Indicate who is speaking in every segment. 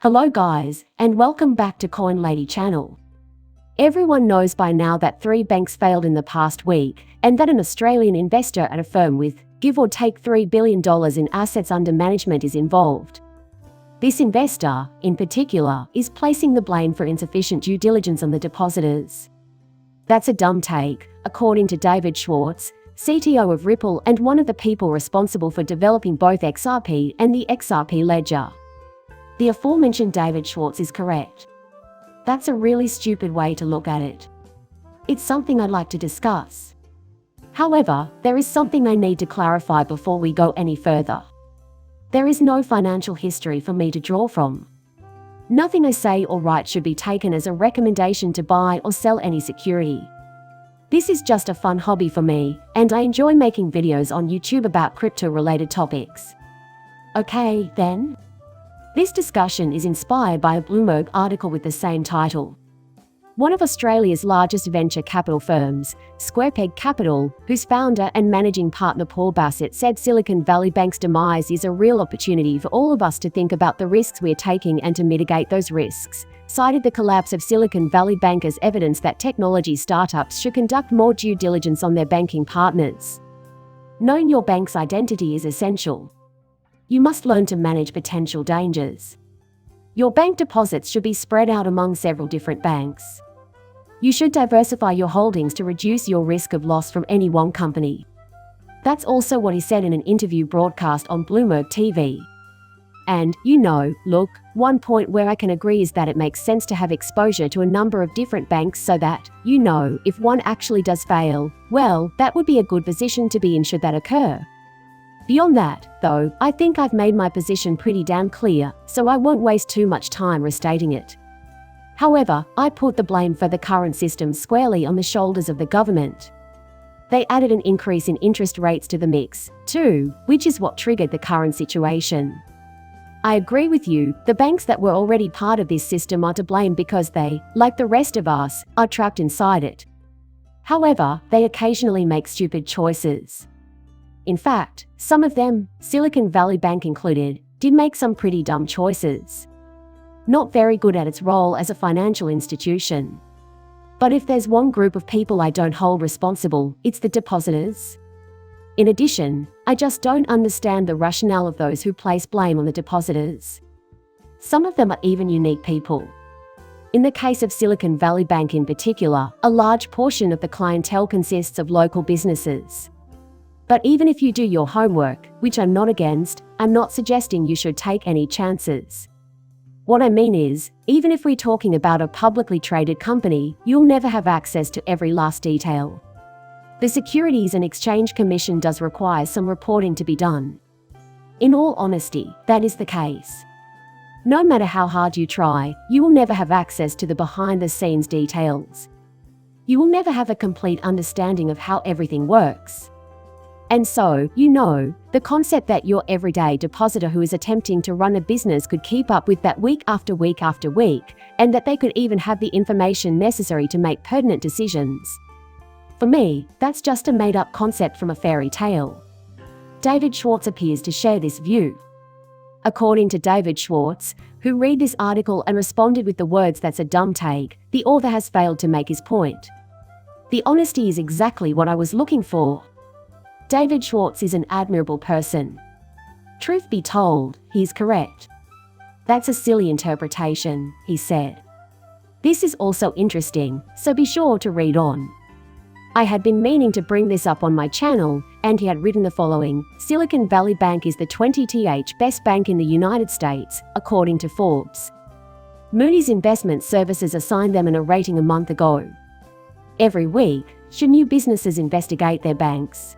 Speaker 1: Hello guys, and welcome back to Coin Lady channel. Everyone knows by now that 3 banks failed in the past week, and that an Australian investor at a firm with, give or take $3 billion in assets under management is involved. This investor, in particular, is placing the blame for insufficient due diligence on the depositors. That's a dumb take, according to David Schwartz, CTO of Ripple and one of the people responsible for developing both XRP and the XRP ledger. The aforementioned David Schwartz is correct. That's a really stupid way to look at it. It's something I'd like to discuss. However, there is something I need to clarify before we go any further. There is no financial history for me to draw from. Nothing I say or write should be taken as a recommendation to buy or sell any security. This is just a fun hobby for me, and I enjoy making videos on YouTube about crypto-related topics. Okay, then. This discussion is inspired by a Bloomberg article with the same title. One of Australia's largest venture capital firms, Square Peg Capital, whose founder and managing partner Paul Bassett said Silicon Valley Bank's demise is a real opportunity for all of us to think about the risks we're taking and to mitigate those risks, cited the collapse of Silicon Valley Bank as evidence that technology startups should conduct more due diligence on their banking partners. Knowing your bank's identity is essential. You must learn to manage potential dangers. Your bank deposits should be spread out among several different banks. You should diversify your holdings to reduce your risk of loss from any one company. That's also what he said in an interview broadcast on Bloomberg TV. And, look, one point where I can agree is that it makes sense to have exposure to a number of different banks so that, if one actually does fail, well, that would be a good position to be in should that occur. Beyond that, though, I think I've made my position pretty damn clear, so I won't waste too much time restating it. However, I put the blame for the current system squarely on the shoulders of the government. They added an increase in interest rates to the mix, too, which is what triggered the current situation. I agree with you, the banks that were already part of this system are to blame because they, like the rest of us, are trapped inside it. However, they occasionally make stupid choices. In fact, some of them, Silicon Valley Bank included, did make some pretty dumb choices. Not very good at its role as a financial institution. But if there's one group of people I don't hold responsible, it's the depositors. In addition, I just don't understand the rationale of those who place blame on the depositors. Some of them are even unique people. In the case of Silicon Valley Bank in particular, a large portion of the clientele consists of local businesses. But even if you do your homework, which I'm not against, I'm not suggesting you should take any chances. What I mean is, even if we're talking about a publicly traded company, you'll never have access to every last detail. The Securities and Exchange Commission does require some reporting to be done. In all honesty, that is the case. No matter how hard you try, you will never have access to the behind-the-scenes details. You will never have a complete understanding of how everything works. And so, the concept that your everyday depositor who is attempting to run a business could keep up with that week after week after week, and that they could even have the information necessary to make pertinent decisions. For me, that's just a made-up concept from a fairy tale. David Schwartz appears to share this view. According to David Schwartz, who read this article and responded with the words "that's a dumb take," the author has failed to make his point. The honesty is exactly what I was looking for. David Schwartz is an admirable person. Truth be told, he's correct. That's a silly interpretation, he said. This is also interesting, so be sure to read on. I had been meaning to bring this up on my channel, and he had written the following: Silicon Valley Bank is the 20th best bank in the United States, according to Forbes. Moody's Investment Services assigned them a rating a month ago. Every week, should new businesses investigate their banks?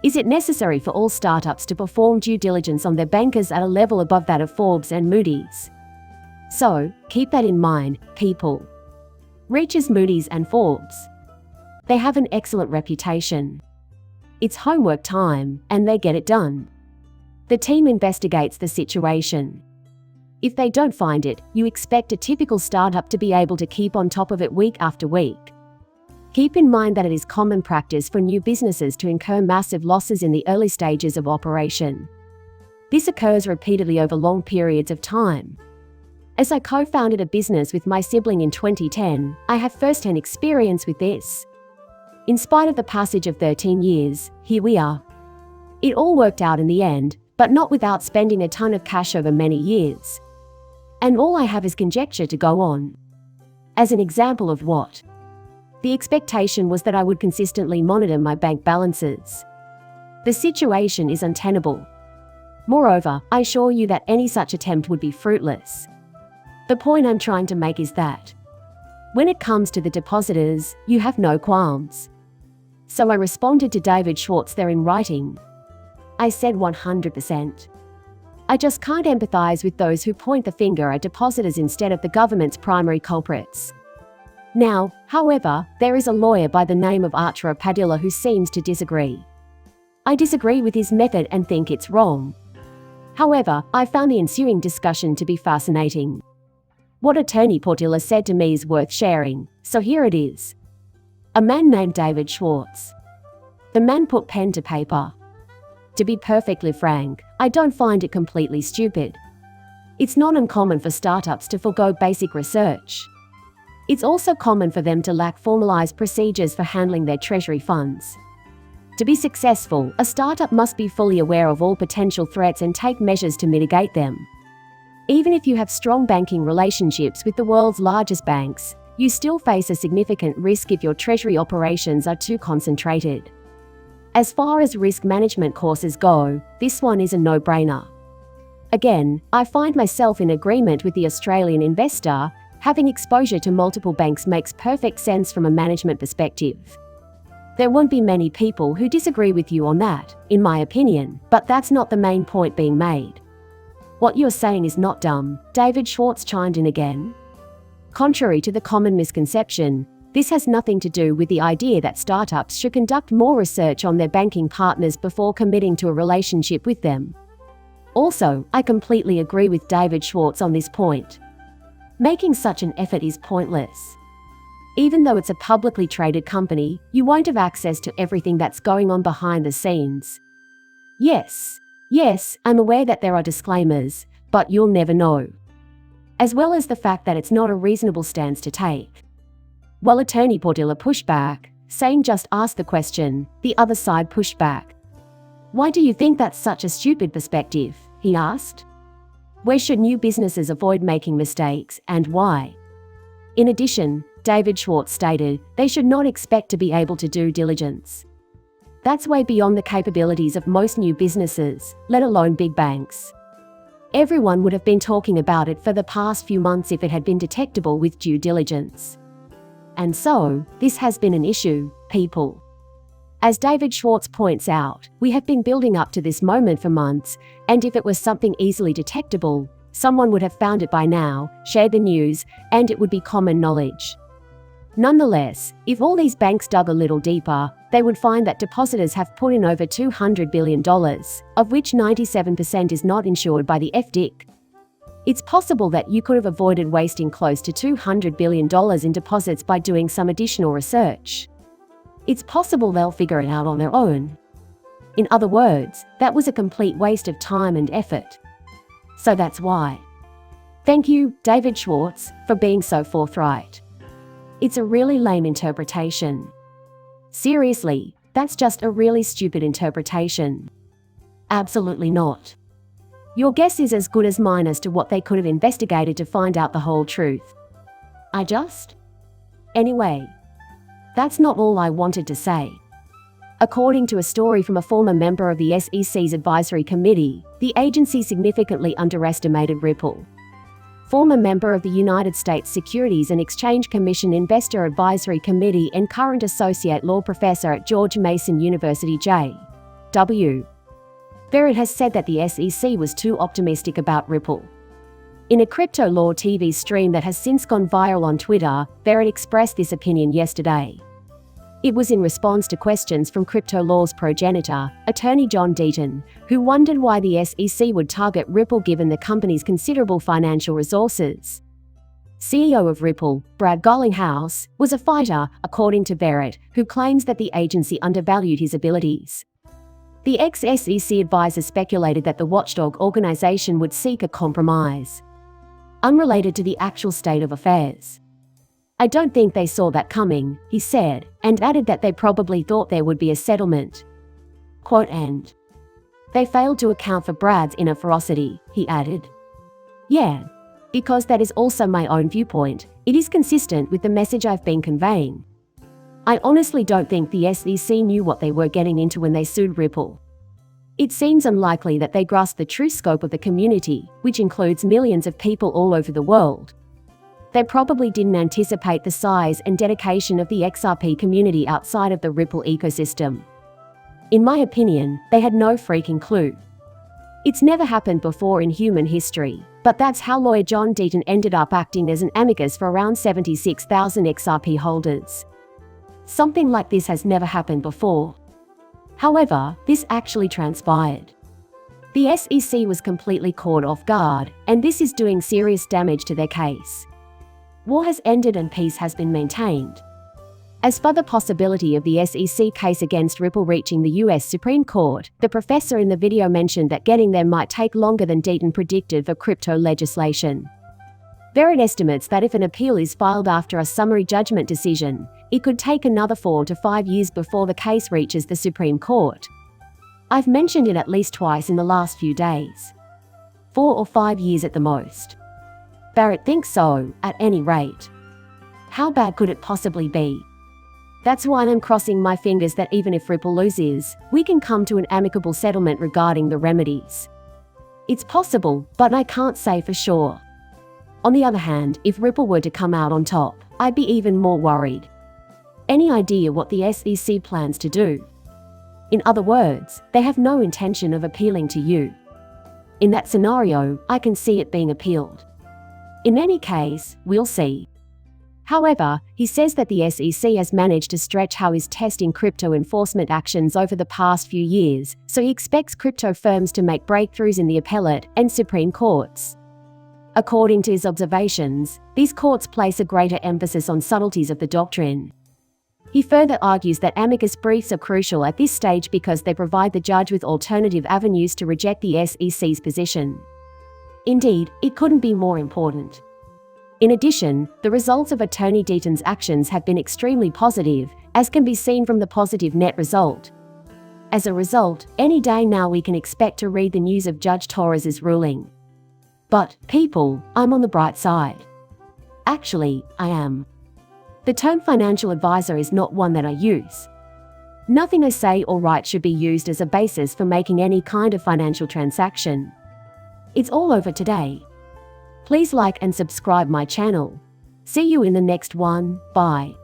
Speaker 1: Is it necessary for all startups to perform due diligence on their bankers at a level above that of Forbes and Moody's? So, keep that in mind, people. Reaches Moody's and Forbes. They have an excellent reputation. It's homework time, and they get it done. The team investigates the situation. If they don't find it, you expect a typical startup to be able to keep on top of it week after week. Keep in mind that it is common practice for new businesses to incur massive losses in the early stages of operation. This occurs repeatedly over long periods of time. As I co-founded a business with my sibling in 2010, I have first-hand experience with this. In spite of the passage of 13 years, here we are. It all worked out in the end, but not without spending a ton of cash over many years. And all I have is conjecture to go on. As an example of what? The expectation was that I would consistently monitor my bank balances. The situation is untenable. Moreover, I assure you that any such attempt would be fruitless. The point I'm trying to make is that when it comes to the depositors, you have no qualms. So I responded to David Schwartz there in writing. I said 100%. I just can't empathize with those who point the finger at depositors instead of the government's primary culprits. Now, however, there is a lawyer by the name of Archer Padilla who seems to disagree. I disagree with his method and think it's wrong. However, I found the ensuing discussion to be fascinating. What attorney Portilla said to me is worth sharing, so here it is. A man named David Schwartz. The man put pen to paper. To be perfectly frank, I don't find it completely stupid. It's not uncommon for startups to forego basic research. It's also common for them to lack formalized procedures for handling their treasury funds. To be successful, a startup must be fully aware of all potential threats and take measures to mitigate them. Even if you have strong banking relationships with the world's largest banks, you still face a significant risk if your treasury operations are too concentrated. As far as risk management courses go, this one is a no-brainer. Again, I find myself in agreement with the Australian investor. Having exposure to multiple banks makes perfect sense from a management perspective. There won't be many people who disagree with you on that, in my opinion, but that's not the main point being made. What you're saying is not dumb, David Schwartz chimed in again. Contrary to the common misconception, this has nothing to do with the idea that startups should conduct more research on their banking partners before committing to a relationship with them. Also, I completely agree with David Schwartz on this point. Making such an effort is pointless. Even though it's a publicly traded company, you won't have access to everything that's going on behind the scenes. Yes, I'm aware that there are disclaimers, but you'll never know. As well as the fact that it's not a reasonable stance to take. While attorney Portilla pushed back, saying just ask the question, the other side pushed back. Why do you think that's such a stupid perspective? He asked. Where should new businesses avoid making mistakes, and why? In addition, David Schwartz stated, they should not expect to be able to do diligence. That's way beyond the capabilities of most new businesses, let alone big banks. Everyone would have been talking about it for the past few months if it had been detectable with due diligence. And so, this has been an issue, people. As David Schwartz points out, we have been building up to this moment for months, and if it was something easily detectable, someone would have found it by now, shared the news, and it would be common knowledge. Nonetheless, if all these banks dug a little deeper, they would find that depositors have put in over $200 billion, of which 97% is not insured by the FDIC. It's possible that you could have avoided wasting close to $200 billion in deposits by doing some additional research. It's possible they'll figure it out on their own. In other words, that was a complete waste of time and effort. So that's why. Thank you, David Schwartz, for being so forthright. It's a really lame interpretation. Seriously, that's just a really stupid interpretation. Absolutely not. Your guess is as good as mine as to what they could have investigated to find out the whole truth. Anyway, that's not all I wanted to say. According to a story from a former member of the SEC's advisory committee, the agency significantly underestimated Ripple. Former member of the United States Securities and Exchange Commission Investor Advisory Committee and current associate law professor at George Mason University J.W. Barrett has said that the SEC was too optimistic about Ripple. In a crypto law TV stream that has since gone viral on Twitter, Barrett expressed this opinion yesterday. It was in response to questions from crypto law's progenitor, attorney John Deaton, who wondered why the SEC would target Ripple given the company's considerable financial resources. CEO of Ripple, Brad Garlinghouse, was a fighter, according to Barrett, who claims that the agency undervalued his abilities. The ex-SEC advisor speculated that the watchdog organization would seek a compromise. unrelated to the actual state of affairs. I don't think they saw that coming, he said, and added that they probably thought there would be a settlement. Quote end. They failed to account for Brad's inner ferocity, he added. Yeah. Because that is also my own viewpoint, it is consistent with the message I've been conveying. I honestly don't think the SEC knew what they were getting into when they sued Ripple. It seems unlikely that they grasped the true scope of the community, which includes millions of people all over the world. They probably didn't anticipate the size and dedication of the XRP community outside of the Ripple ecosystem. In my opinion, they had no freaking clue. It's never happened before in human history, but that's how lawyer John Deaton ended up acting as an amicus for around 76,000 XRP holders. Something like this has never happened before. However, this actually transpired. The SEC was completely caught off guard, and this is doing serious damage to their case. War has ended and peace has been maintained. As for the possibility of the SEC case against Ripple reaching the US Supreme Court, the professor in the video mentioned that getting there might take longer than Deaton predicted for crypto legislation. Verint estimates that if an appeal is filed after a summary judgment decision, it could take another 4 to 5 years before the case reaches the Supreme Court. I've mentioned it at least twice in the last few days. 4 or 5 years at the most. Barrett thinks so, at any rate. How bad could it possibly be? That's why I'm crossing my fingers that even if Ripple loses, we can come to an amicable settlement regarding the remedies. It's possible, but I can't say for sure. On the other hand, if Ripple were to come out on top, I'd be even more worried. Any idea what the SEC plans to do? In other words, they have no intention of appealing to you. In that scenario, I can see it being appealed. In any case, we'll see. However, he says that the SEC has managed to stretch how is testing crypto enforcement actions over the past few years, so he expects crypto firms to make breakthroughs in the appellate and Supreme Courts. According to his observations, these courts place a greater emphasis on subtleties of the doctrine. He further argues that amicus briefs are crucial at this stage because they provide the judge with alternative avenues to reject the SEC's position. Indeed, it couldn't be more important. In addition, the results of Attorney Deaton's actions have been extremely positive, as can be seen from the positive net result. As a result, any day now we can expect to read the news of Judge Torres's ruling. But, people, I'm on the bright side. Actually, I am. The term financial advisor is not one that I use. Nothing I say or write should be used as a basis for making any kind of financial transaction. It's all over today. Please like and subscribe my channel. See you in the next one, bye.